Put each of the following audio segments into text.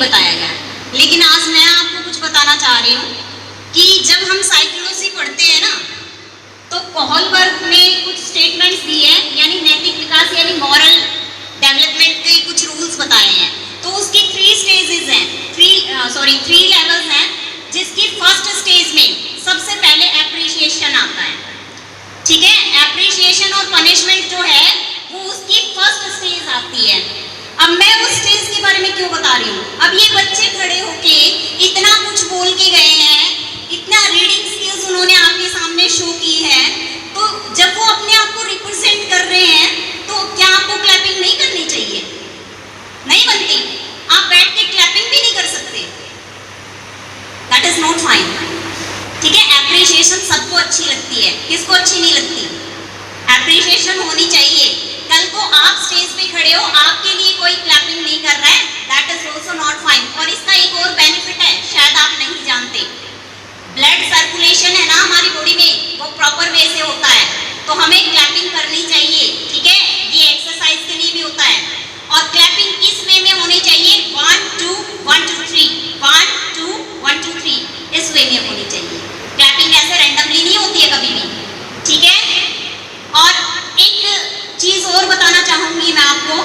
बताया गया। लेकिन आज मैं आपको कुछ बताना चाह रही हूँ कि जब हम साइकोलॉजी पढ़ते हैं ना, तो कोहलबर्ग ने कुछ स्टेटमेंट्स दिए हैं, यानी नैतिक विकास यानी मॉरल डेवलपमेंट के कुछ रूल्स बताए हैं। तो उसकी 3 स्टेजेस हैं, 3 लेवल्स हैं, जिसकी फर्स्ट स्टेज में सबसे पहले एप्रिशिएशन आता है। ठीक है, एप्रिशिएशन और पनिशमेंट जो है वो उसकी फर्स्ट स्टेज आती है। अब मैं उस स्टेज के बारे में क्यों बता रही हूँ, अब ये बच्चे खड़े होके इतना कुछ बोल के गए हैं, इतना रीडिंग स्किल्स उन्होंने आपके सामने शो की है, तो जब वो अपने आप को रिप्रेजेंट कर रहे हैं तो क्या आपको क्लैपिंग नहीं करनी चाहिए? नहीं बनती, आप बैठ के क्लैपिंग भी नहीं कर सकते, दैट इज नॉट फाइन। ठीक है, एप्रिशिएशन सबको अच्छी लगती है, किसको अच्छी नहीं लगती? एप्रिशिएशन होनी चाहिए। कल को आप स्टेज पे खड़े हो, आपके लिए कोई क्लैपिंग नहीं कर रहा है, that is also not fine. और इसका एक और बेनिफिट है, शायद आप नहीं जानते, ब्लड सर्कुलेशन है ना हमारी बॉडी में, वो प्रॉपर वे से होता है, तो हमें क्लैपिंग करनी चाहिए। ठीक है, ये एक्सरसाइज के लिए भी होता है। और क्लैपिंग किस वे में होनी चाहिए? 1 2 1 2 3 1 2 1 2 3 इस वे में होनी चाहिए। क्लैपिंग ऐसे रैंडमली नहीं होती है कभी भी। ठीक है, और एक चीज और बताना चाहूंगी मैं आपको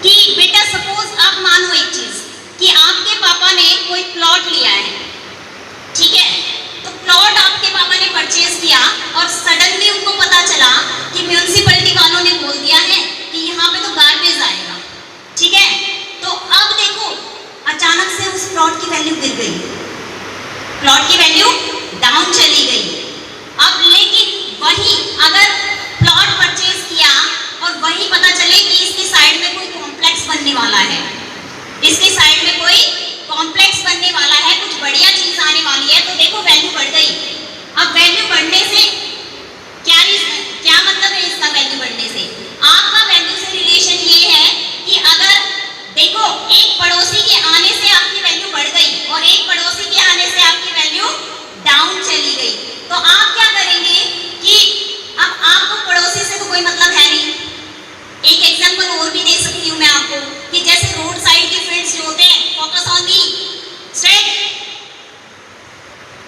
कि बेटा सपोज आप मानो एक चीज कि आपके पापा ने कोई प्लॉट लिया है। ठीक है, तो प्लॉट आपके पापा ने परचेज किया और सडनली उनको पता चला कि म्यूनिसिपैलिटी वालों ने बोल दिया है कि यहाँ पे तो गार्बेज आएगा। ठीक है, तो अब देखो अचानक से उस प्लॉट की वैल्यू गिर गई, प्लॉट की वैल्यू डाउन चली गई। अब लेकिन वही अगर प्लॉट परचेज किया और वही पता चले कि इसकी साइड में कोई कॉम्प्लेक्स बनने वाला है, इसकी साइड में कोई कॉम्प्लेक्स बनने वाला है, कुछ बढ़िया चीज आने वाली है, तो देखो वैल्यू बढ़ गई। अब वैल्यू बढ़ने से क्या मतलब है इसका? वैल्यू बढ़ने से आपका वैल्यू से रिलेशन ये है कि अगर देखो एक पड़ोसी के आने से आपकी वैल्यू बढ़ गई और एक पड़ोसी के आने से आपकी वैल्यू डाउन चली गई, तो आप क्या करेंगे कि अब आपको पड़ोसी से तो कोई मतलब है नहीं। एक एग्जांपल और भी दे सकती हूँ मैं आपको कि जैसे रोड साइड के फ्रेंड्स जो होते हैं, फोकस ऑन दी स्ट्रेट,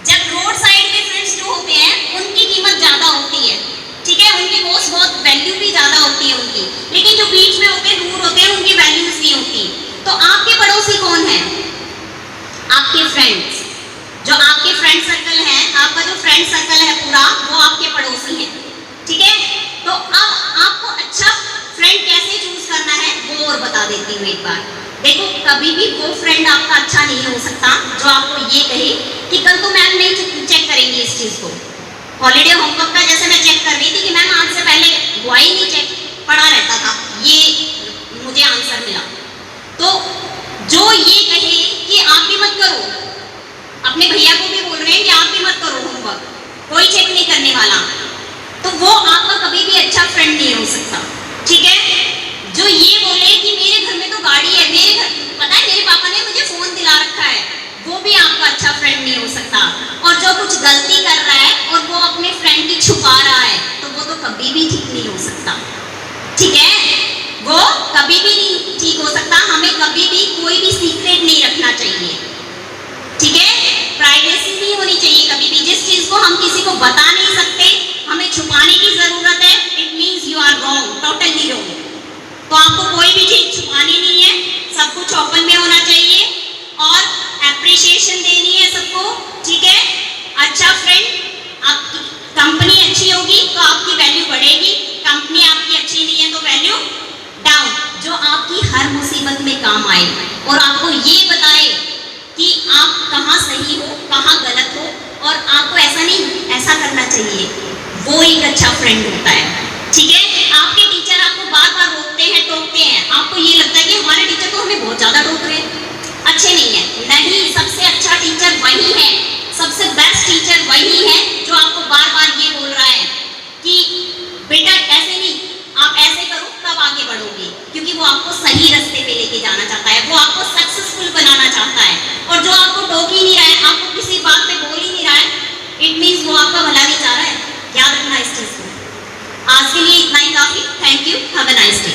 जब रोड साइड के फ्रेंड्स जो होते हैं उनकी कीमत ज्यादा होती है। ठीक है, उनकी कॉस्ट बहुत वैल्यू भी ज्यादा होती है उनकी, लेकिन जो बीच में होते हैं, दूर होते हैं, उनकी वैल्यूज नहीं होती। तो आपके पड़ोसी कौन है? आपके फ्रेंड्स, जो आपके फ्रेंड सर्कल है, आपका जो फ्रेंड सर्कल है पूरा, वो आपके पड़ोसी है। ठीक है, तो अब आपको अच्छा फ्रेंड कैसे चूज करना है वो और बता देती हूँ एक बार। देखो कभी भी वो फ्रेंड आपका अच्छा नहीं हो सकता जो आपको ये कहे कि कल तो मैम नहीं चेक करेंगी इस चीज को। हॉलीडे होमवर्क का जैसे मैं चेक कर रही थी कि मैम आज से पहले हुआ ही नहीं चेक, पढ़ा रहता था, ये मुझे आंसर मिला। तो जो ये कहे कि आप भी मत करो, अपने भैया को भी बोल रहे हैं कि आप भी मत करो होमवर्क, कोई चेक नहीं करने वाला, तो वो आपका कभी भी अच्छा फ्रेंड नहीं हो सकता। ठीक है, जो ये बोले कि मेरे घर में तो गाड़ी है, मेरे घर पता है मेरे पापा ने मुझे फोन दिला रखा है, वो भी आपका अच्छा फ्रेंड नहीं हो सकता। और जो कुछ गलती कर रहा है और वो अपने फ्रेंड की छुपा रहा है, तो वो तो कभी भी ठीक नहीं हो सकता। ठीक है, वो कभी भी नहीं ठीक हो सकता। हमें कभी भी कोई भी सीक्रेट नहीं रखना चाहिए। ठीक है, प्राइवेसी नहीं होनी चाहिए कभी भी। जिस चीज को हम किसी को बता नहीं सकते, हमें छुपाने की जरूरत है, it means you are wrong, totally wrong. तो आपको कोई भी चीज छुपानी नहीं है, सब कुछ ओपन में होना चाहिए और एप्रिशिएशन देनी है सबको। ठीक है, अच्छा फ्रेंड, आपकी कंपनी अच्छी होगी तो आपकी वैल्यू बढ़ेगी, कंपनी आपकी अच्छी नहीं है तो वैल्यू डाउन। जो आपकी हर मुसीबत में काम आए और आपको ये बताए कि आप कहाँ सही हो, कहाँ गलत हो, और आपको ऐसा नहीं ऐसा करना चाहिए, वो एक अच्छा फ्रेंड होता है। ठीक है, आपके टीचर आपको बार बार रोकते हैं, टोकते हैं, आपको ये लगता है कि हमारे टीचर तो हमें बहुत ज्यादा टोक रहे हैं, अच्छे नहीं है। नहीं, सबसे अच्छा टीचर वही है, सबसे बेस्ट टीचर वही है जो आपको बार बार ये बोल रहा है कि बेटा ऐसे नहीं, आप ऐसे करो तब आगे बढ़ोगे, क्योंकि वो आपको सही रास्ते पे लेके जाना चाहता है, वो आपको सक्सेसफुल बनाना चाहता है। और जो आपको टोक ही नहीं रहा है, आपको किसी बात पे बोल ही नहीं रहा है, इट मीन्स वो आपका भला नहीं चाह रहा है। याद रखना इस चीज को। आज के लिए इतना ही काफी। Thank you, have a nice day.